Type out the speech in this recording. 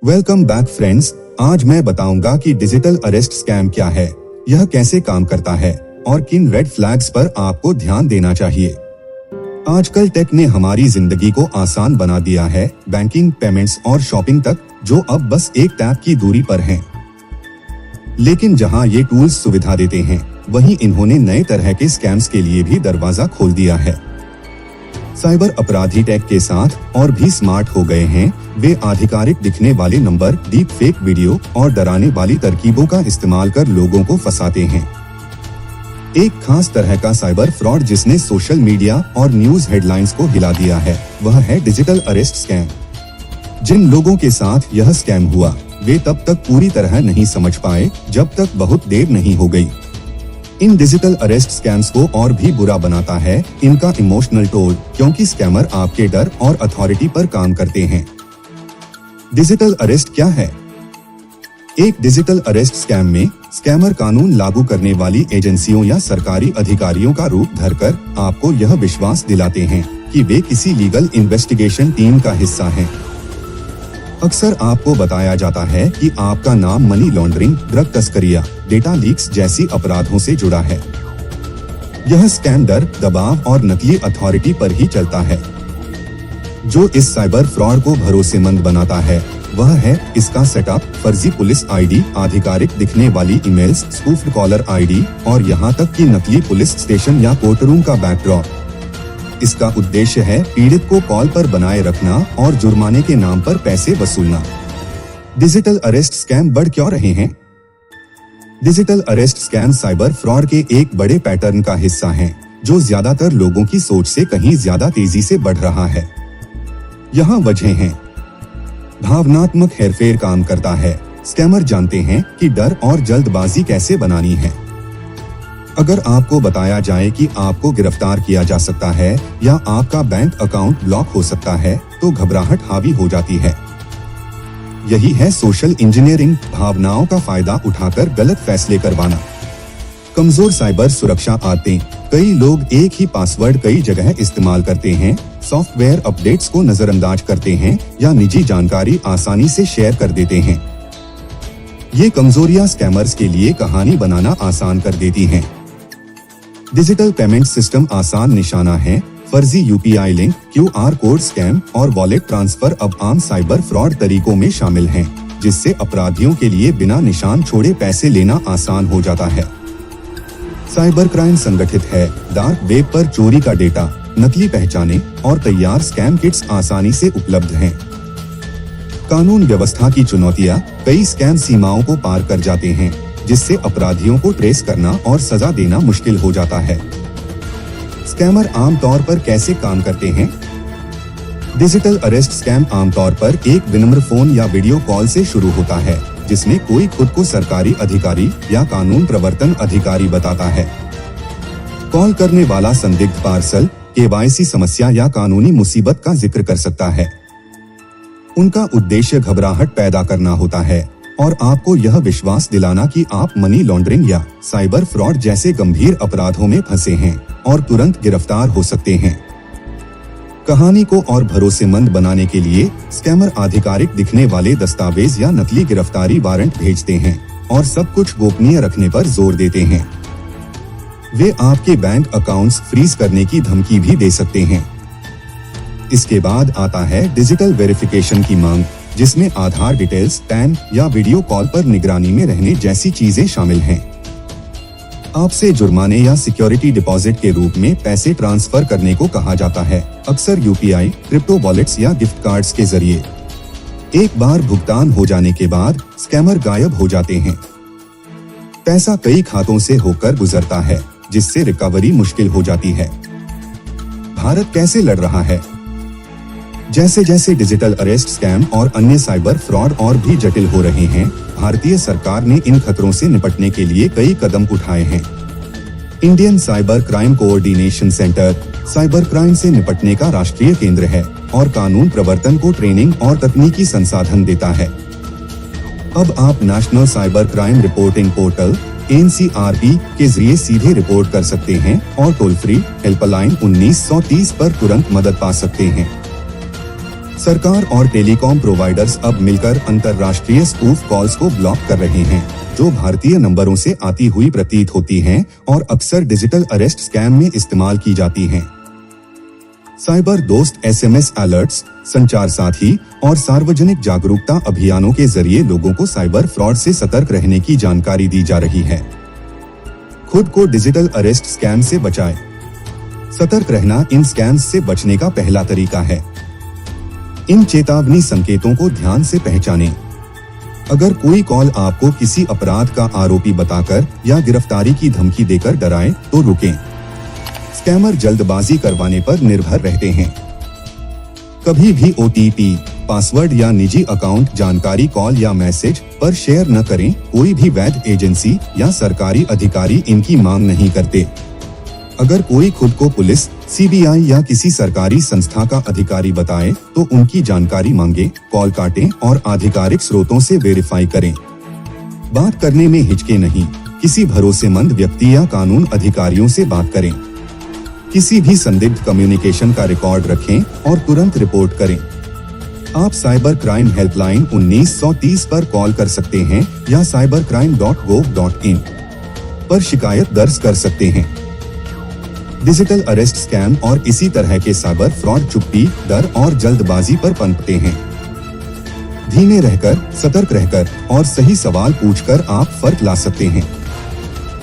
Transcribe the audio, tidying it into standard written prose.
Welcome back friends. आज मैं बताऊंगा कि डिजिटल अरेस्ट स्कैम क्या है, यह कैसे काम करता है और किन रेड फ्लैग्स पर आपको ध्यान देना चाहिए। आजकल टेक ने हमारी जिंदगी को आसान बना दिया है, बैंकिंग, पेमेंट्स और शॉपिंग तक, जो अब बस एक टैप की दूरी पर हैं। लेकिन जहां ये टूल्स सुविधा देते हैं, वहीं इन्होंने नए तरह के स्कैम्स के लिए भी दरवाजा खोल दिया है। साइबर अपराधी टेक के साथ और भी स्मार्ट हो गए हैं। वे आधिकारिक दिखने वाले नंबर, डीप फेक वीडियो और डराने वाली तरकीबों का इस्तेमाल कर लोगों को फंसाते हैं। एक खास तरह का साइबर फ्रॉड जिसने सोशल मीडिया और न्यूज हेडलाइंस को हिला दिया है, वह है डिजिटल अरेस्ट स्कैम। जिन लोगों के साथ यह स्कैम हुआ, वे तब तक पूरी तरह नहीं समझ पाए जब तक बहुत देर नहीं हो गई। इन डिजिटल अरेस्ट स्कैम्स को और भी बुरा बनाता है इनका इमोशनल टोल, क्योंकि स्कैमर आपके डर और अथॉरिटी पर काम करते हैं। डिजिटल अरेस्ट क्या है? एक डिजिटल अरेस्ट स्कैम में स्कैमर कानून लागू करने वाली एजेंसियों या सरकारी अधिकारियों का रूप धरकर आपको यह विश्वास दिलाते हैं कि वे किसी लीगल इन्वेस्टिगेशन टीम का हिस्सा हैं। अक्सर आपको बताया जाता है कि आपका नाम मनी लॉन्ड्रिंग, ड्रग तस्करिया, डेटा लीक्स जैसी अपराधों से जुड़ा है। यह स्कैम डर, दबाव और नकली अथॉरिटी पर ही चलता है। जो इस साइबर फ्रॉड को भरोसेमंद बनाता है, वह है इसका सेटअप, फर्जी पुलिस आईडी, आधिकारिक दिखने वाली ईमेल्स, स्पूफ्ड कॉलर आईडी और यहाँ तक कि नकली पुलिस स्टेशन या कोर्ट रूम का बैकड्रॉप। इसका उद्देश्य है पीड़ित को कॉल पर बनाए रखना और जुर्माने के नाम पर पैसे वसूलना। डिजिटल अरेस्ट स्कैम बढ़ क्यों रहे हैं? Digital arrest scam cyber fraud के एक बड़े पैटर्न का हिस्सा हैं, जो ज्यादातर लोगों की सोच से कहीं ज्यादा तेजी से बढ़ रहा है। यहाँ वजह हैं। भावनात्मक हेरफेर काम करता है। स्कैमर जानते हैं कि डर और जल्दबाजी कैसे बनानी है। अगर आपको बताया जाए कि आपको गिरफ्तार किया जा सकता है या आपका बैंक अकाउंट ब्लॉक हो सकता है, तो घबराहट हावी हो जाती है। यही है सोशल इंजीनियरिंग, भावनाओं का फायदा उठाकर गलत फैसले करवाना। कमजोर साइबर सुरक्षा आदतें। कई लोग एक ही पासवर्ड कई जगह इस्तेमाल करते हैं, सॉफ्टवेयर अपडेट्स को नजरअंदाज करते हैं या निजी जानकारी आसानी से शेयर कर देते हैं। ये कमजोरियां स्कैमर्स के लिए कहानी बनाना आसान कर देती हैं। डिजिटल पेमेंट सिस्टम आसान निशाना है। फर्जी UPI link, QR code scam और वॉलेट ट्रांसफर अब आम साइबर फ्रॉड तरीकों में शामिल हैं, जिससे अपराधियों के लिए बिना निशान छोड़े पैसे लेना आसान हो जाता है। साइबर क्राइम संगठित है। डार्क वेब पर चोरी का डेटा, नकली पहचाने और तैयार स्कैम किट्स आसानी से उपलब्ध हैं। कानून व्यवस्था की चुनौतियां। कई स्कैम सीमाओं को पार कर जाते हैं, जिससे अपराधियों को ट्रेस करना और सजा देना मुश्किल हो जाता है। स्कैमर आमतौर पर कैसे काम करते हैं? डिजिटल अरेस्ट स्कैम आमतौर पर एक विनम्र फोन या वीडियो कॉल से शुरू होता है, जिसमें कोई खुद को सरकारी अधिकारी या कानून प्रवर्तन अधिकारी बताता है। कॉल करने वाला संदिग्ध पार्सल, केवाईसी समस्या या कानूनी मुसीबत का जिक्र कर सकता है। उनका उद्देश्य घबराहट पैदा करना होता है और आपको यह विश्वास दिलाना कि आप मनी लॉन्ड्रिंग या साइबर फ्रॉड जैसे गंभीर अपराधों में फंसे हैं और तुरंत गिरफ्तार हो सकते हैं। कहानी को और भरोसेमंद बनाने के लिए स्कैमर आधिकारिक दिखने वाले दस्तावेज या नकली गिरफ्तारी वारंट भेजते हैं और सब कुछ गोपनीय रखने पर जोर देते हैं। वे आपके बैंक अकाउंट्स फ्रीज करने की धमकी भी दे सकते हैं। इसके बाद आता है डिजिटल वेरिफिकेशन की मांग, जिसमें आधार डिटेल्स, पैन या वीडियो कॉल पर निगरानी में रहने जैसी चीजें शामिल हैं। आपसे जुर्माने या सिक्योरिटी डिपॉजिट के रूप में पैसे ट्रांसफर करने को कहा जाता है, अक्सर यूपीआई, क्रिप्टो वॉलेट्स या गिफ्ट कार्ड्स के जरिए। एक बार भुगतान हो जाने के बाद स्कैमर गायब हो जाते हैं। पैसा कई खातों से होकर गुजरता है, जिससे रिकवरी मुश्किल हो जाती है। भारत कैसे लड़ रहा है? जैसे जैसे डिजिटल अरेस्ट स्कैम और अन्य साइबर फ्रॉड और भी जटिल हो रहे हैं, भारतीय सरकार ने इन खतरों से निपटने के लिए कई कदम उठाए हैं। Indian cyber crime coordination centre cyber crime से निपटने का राष्ट्रीय केंद्र है और कानून प्रवर्तन को ट्रेनिंग और तकनीकी संसाधन देता है। अब आप national cyber crime reporting portal NCRP के जरिए सीधे रिपोर्ट कर सकते हैं और टोल फ्री हेल्पलाइन 1930 पर तुरंत मदद पा सकते हैं। सरकार और टेलीकॉम प्रोवाइडर्स अब मिलकर अंतर्राष्ट्रीय स्पूफ कॉल्स को ब्लॉक कर रहे हैं, जो भारतीय नंबरों से आती हुई प्रतीत होती हैं और अक्सर डिजिटल अरेस्ट स्कैम में इस्तेमाल की जाती हैं। साइबर दोस्त एसएमएस अलर्ट्स, संचार साथी और सार्वजनिक जागरूकता अभियानों के जरिए लोगों को साइबर फ्रॉड से सतर्क रहने की जानकारी दी जा रही है। खुद को डिजिटल अरेस्ट स्कैम से बचाएं। सतर्क रहना इन स्कैम्स से बचने का पहला तरीका है। इन चेतावनी संकेतों को ध्यान से पहचानें। अगर कोई कॉल आपको किसी अपराध का आरोपी बताकर या गिरफ्तारी की धमकी देकर डराए तो रुकें। स्कैमर जल्दबाजी करवाने पर निर्भर रहते हैं। कभी भी ओटीपी, पासवर्ड या निजी अकाउंट जानकारी कॉल या मैसेज पर शेयर न करें। कोई भी वैध एजेंसी या सरकारी अधिकारी इनकी मांग नहीं करते। अगर कोई खुद को पुलिस, सीबीआई या किसी सरकारी संस्था का अधिकारी बताए तो उनकी जानकारी मांगे, कॉल काटें और आधिकारिक स्रोतों से वेरीफाई करें। बात करने में हिचके नहीं, किसी भरोसेमंद व्यक्ति या कानून अधिकारियों से बात करें। किसी भी संदिग्ध कम्युनिकेशन का रिकॉर्ड रखें और तुरंत रिपोर्ट करें। आप साइबर क्राइम हेल्पलाइन 1930 पर कॉल कर सकते हैं या cybercrime.gov.in पर शिकायत दर्ज कर सकते हैं। डिजिटल अरेस्ट स्कैम और इसी तरह के साइबर फ्रॉड चुप्पी, डर और जल्दबाजी पर पनपते हैं। धीमे रहकर, सतर्क रहकर और सही सवाल पूछकर आप फर्क ला सकते हैं।